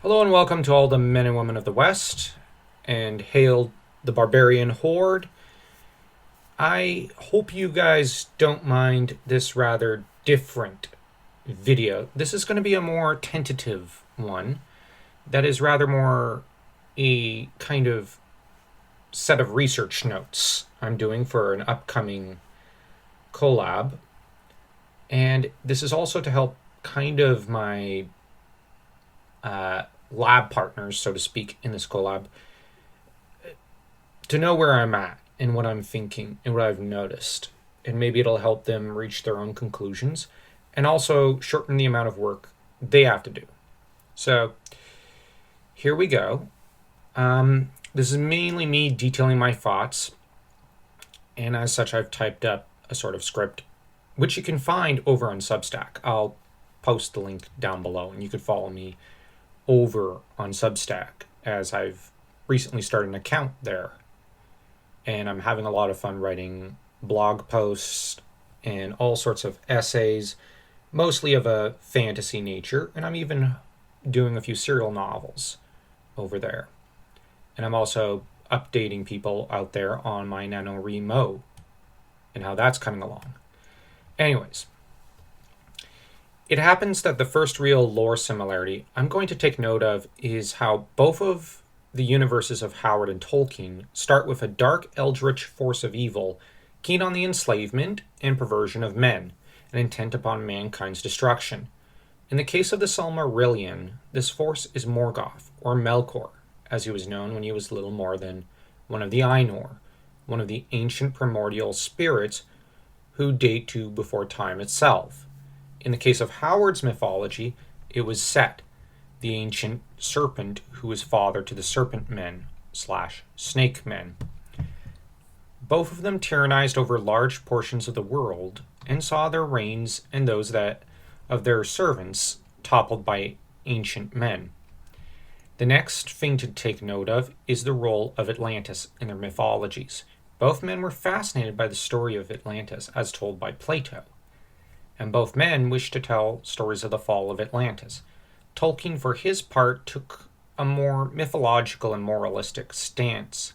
Hello and welcome to all the men and women of the West, and hail the barbarian horde. I hope you guys don't mind this rather different video. This is going to be a more tentative one that is rather more a kind of set of research notes I'm doing for an upcoming collab. And this is also to help kind of my lab partners, so to speak, in this collab to know where I'm at and what I'm thinking and what I've noticed. And maybe it'll help them reach their own conclusions and also shorten the amount of work they have to do. So here we go. This is mainly me detailing my thoughts, and as such, I've typed up a sort of script, which you can find over on Substack. I'll post the link down below, and you can follow me over on Substack, as I've recently started an account there. And I'm having a lot of fun writing blog posts and all sorts of essays, mostly of a fantasy nature, and I'm even doing a few serial novels over there. And I'm also updating people out there on my NaNoWriMo and how that's coming along. Anyways, it happens that the first real lore similarity I'm going to take note of is how both of the universes of Howard and Tolkien start with a dark eldritch force of evil keen on the enslavement and perversion of men and intent upon mankind's destruction. In the case of the Silmarillion, this force is Morgoth, or Melkor, as he was known when he was little more than one of the Ainur, one of the ancient primordial spirits who date to before time itself. In the case of Howard's mythology, it was Set, the ancient serpent who was father to the serpent men / snake men. Both of them tyrannized over large portions of the world and saw their reigns and those that of their servants toppled by ancient men. The next thing to take note of is the role of Atlantis in their mythologies. Both men were fascinated by the story of Atlantis as told by Plato, and both men wished to tell stories of the fall of Atlantis. Tolkien, for his part, took a more mythological and moralistic stance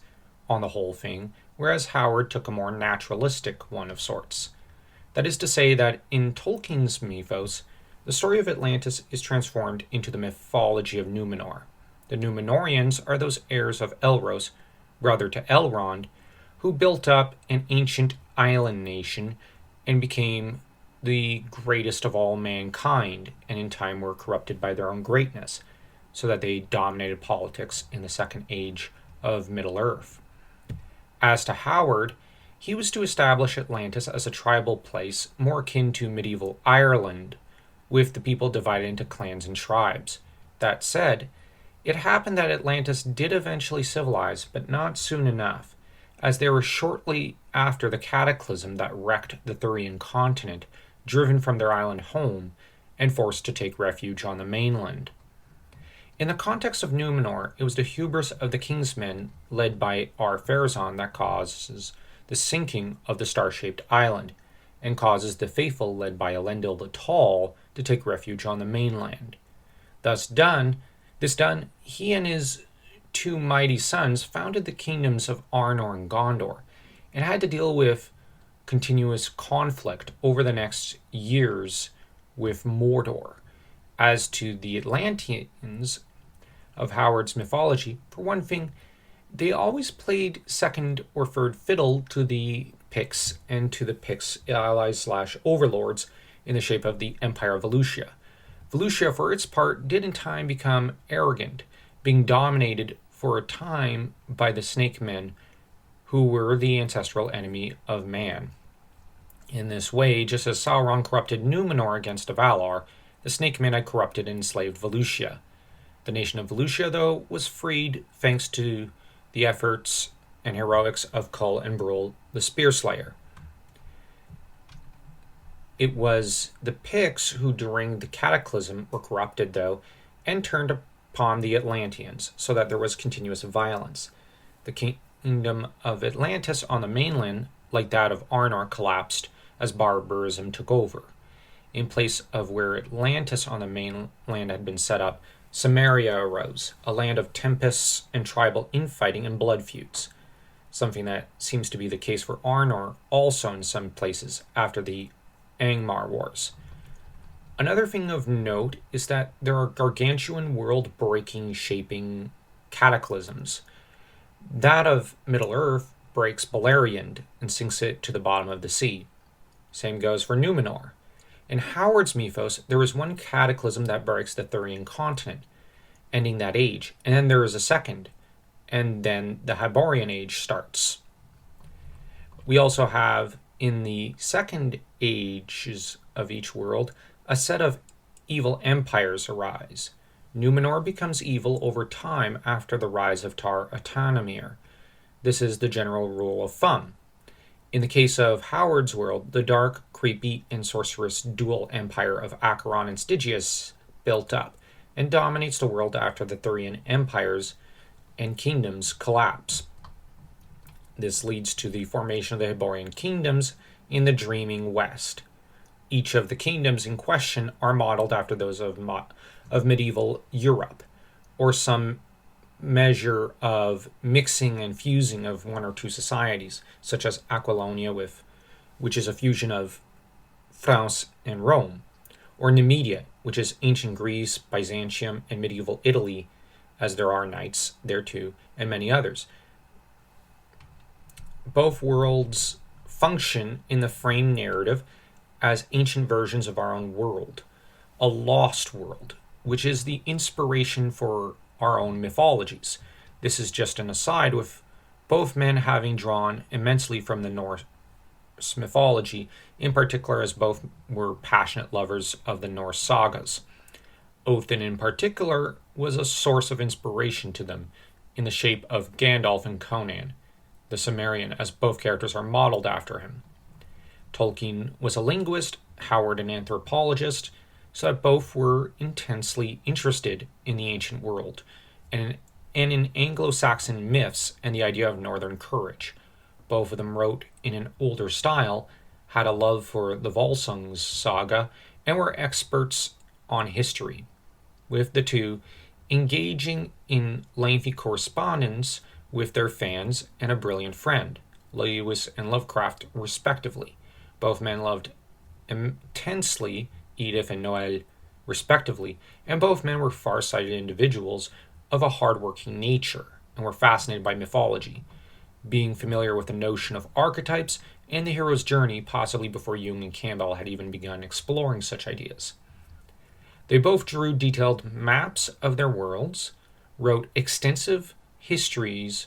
on the whole thing, whereas Howard took a more naturalistic one of sorts. That is to say that in Tolkien's mythos, the story of Atlantis is transformed into the mythology of Numenor. The Numenorians are those heirs of Elros, brother to Elrond, who built up an ancient island nation and became the greatest of all mankind, and in time were corrupted by their own greatness, so that they dominated politics in the second age of Middle-earth. As to Howard, he was to establish Atlantis as a tribal place more akin to medieval Ireland, with the people divided into clans and tribes. That said, it happened that Atlantis did eventually civilize, but not soon enough, as they were shortly after the cataclysm that wrecked the Thurian continent, driven from their island home and forced to take refuge on the mainland. In the context of Numenor, it was the hubris of the king's men, led by Ar-Pharazôn, that causes the sinking of the star-shaped island, and causes the faithful, led by Elendil the Tall, to take refuge on the mainland. This done, he and his two mighty sons founded the kingdoms of Arnor and Gondor, and had to deal with continuous conflict over the next years with Mordor. As to the Atlanteans of Howard's mythology, for one thing, they always played second or third fiddle to the Picts and to the Picts' allies / overlords in the shape of the Empire of Valusia. Valusia, for its part, did in time become arrogant, being dominated for a time by the Snake Men, who were the ancestral enemy of man. In this way, just as Sauron corrupted Numenor against the Valar, the Snake Men had corrupted and enslaved Valusia. The nation of Valusia, though, was freed thanks to the efforts and heroics of Cull and Brul, the Spearslayer. It was the Picts who, during the cataclysm, were corrupted, though, and turned upon the Atlanteans, so that there was continuous violence. The kingdom of Atlantis on the mainland, like that of Arnor, collapsed as barbarism took over. In place of where Atlantis on the mainland had been set up, Samaria arose, a land of tempests and tribal infighting and blood feuds, something that seems to be the case for Arnor also in some places after the Angmar Wars. Another thing of note is that there are gargantuan world breaking, shaping cataclysms. That of Middle Earth breaks Beleriand and sinks it to the bottom of the sea. Same goes for Numenor. In Howard's mythos, there is one cataclysm that breaks the Thurian continent, ending that age, and then there is a second, and then the Hyborian age starts. We also have, in the second ages of each world, a set of evil empires arise. Numenor becomes evil over time after the rise of Tar Atanamir. This is the general rule of thumb. In the case of Howard's world, the dark, creepy, and sorcerous dual empire of Acheron and Stygius built up and dominates the world after the Thurian empires and kingdoms collapse. This leads to the formation of the Hyborian kingdoms in the dreaming west. Each of the kingdoms in question are modeled after those of medieval Europe, or some measure of mixing and fusing of one or two societies, such as Aquilonia, which is a fusion of France and Rome, or Numidia, which is ancient Greece, Byzantium, and medieval Italy, as there are knights there too, and many others. Both worlds function in the frame narrative as ancient versions of our own world, a lost world, which is the inspiration for our own mythologies. This is just an aside, with both men having drawn immensely from the Norse mythology, in particular as both were passionate lovers of the Norse sagas. Othin in particular was a source of inspiration to them, in the shape of Gandalf and Conan, the Cimmerian, as both characters are modeled after him. Tolkien was a linguist, Howard an anthropologist, so that both were intensely interested in the ancient world and in Anglo-Saxon myths and the idea of northern courage. Both of them wrote in an older style, had a love for the Volsungs saga, and were experts on history, with the two engaging in lengthy correspondence with their fans and a brilliant friend, Lewis and Lovecraft, respectively. Both men loved intensely Edith and Noel, respectively, and both men were far-sighted individuals of a hard-working nature and were fascinated by mythology, being familiar with the notion of archetypes and the hero's journey, possibly before Jung and Campbell had even begun exploring such ideas. They both drew detailed maps of their worlds, wrote extensive histories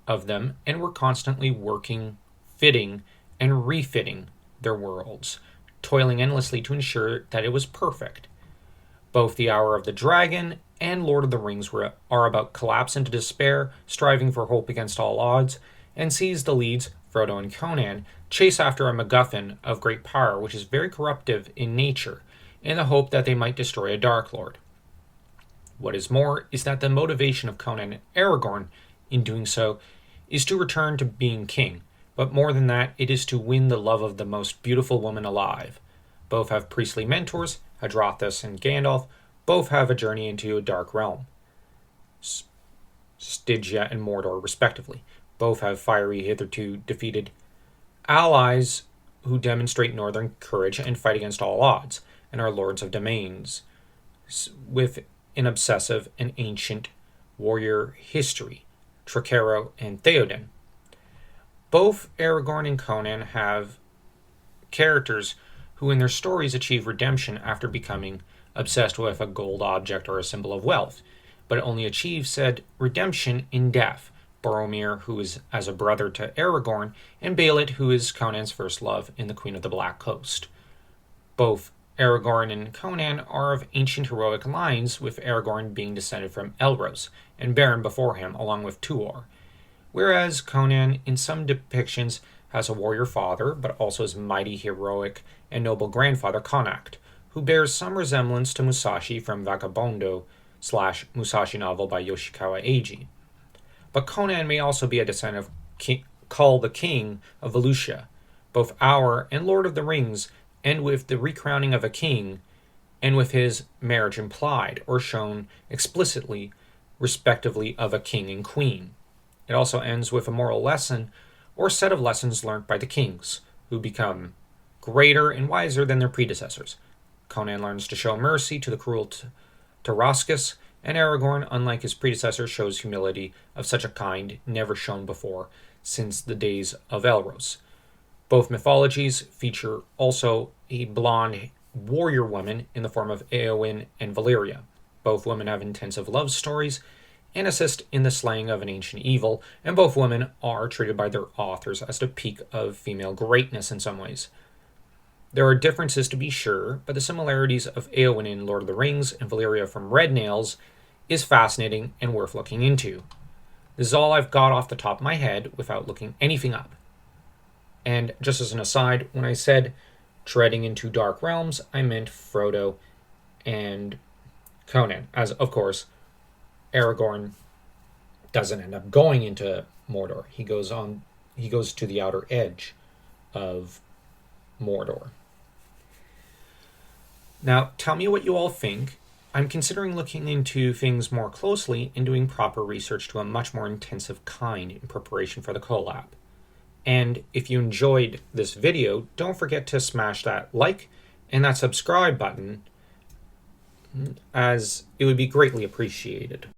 of them, and were constantly working, fitting, and refitting their worlds, toiling endlessly to ensure that it was perfect. Both The Hour of the Dragon and Lord of the Rings are about collapse into despair, striving for hope against all odds, and sees the leads, Frodo and Conan, chase after a MacGuffin of great power which is very corruptive in nature, in the hope that they might destroy a Dark Lord. What is more is that the motivation of Conan and Aragorn in doing so is to return to being king, but more than that, it is to win the love of the most beautiful woman alive. Both have priestly mentors, Hadrothus and Gandalf. Both have a journey into a dark realm, Stygia and Mordor, respectively. Both have fiery, hitherto defeated allies who demonstrate northern courage and fight against all odds, and are lords of domains, with an obsessive and ancient warrior history, Trocaro and Theoden. Both Aragorn and Conan have characters who in their stories achieve redemption after becoming obsessed with a gold object or a symbol of wealth, but only achieve said redemption in death. Boromir, who is as a brother to Aragorn, and Belit, who is Conan's first love in the Queen of the Black Coast. Both Aragorn and Conan are of ancient heroic lines, with Aragorn being descended from Elros, and Beren before him, along with Tuor. Whereas Conan, in some depictions, has a warrior father, but also his mighty, heroic, and noble grandfather Connacht, who bears some resemblance to Musashi from Vagabond/Musashi novel by Yoshikawa Eiji. But Conan may also be a descendant of Kull the King of Volusia. Both Hour and Lord of the Rings end with the recrowning of a king and with his marriage implied or shown explicitly, respectively, of a king and queen. It also ends with a moral lesson or set of lessons learnt by the kings, who become greater and wiser than their predecessors. Conan learns to show mercy to the cruel Tarascus, and Aragorn, unlike his predecessor, shows humility of such a kind never shown before since the days of Elros. Both mythologies feature also a blonde warrior woman in the form of Eowyn and Valyria. Both women have intensive love stories and assist in the slaying of an ancient evil, and both women are treated by their authors as the peak of female greatness in some ways. There are differences to be sure, but the similarities of Eowyn in Lord of the Rings and Valyria from Red Nails is fascinating and worth looking into. This is all I've got off the top of my head without looking anything up. And just as an aside, when I said treading into dark realms, I meant Frodo and Conan, as of course Aragorn doesn't end up going into Mordor. He goes to the outer edge of Mordor. Now, tell me what you all think. I'm considering looking into things more closely and doing proper research to a much more intensive kind in preparation for the collab. And if you enjoyed this video, don't forget to smash that like and that subscribe button, as it would be greatly appreciated.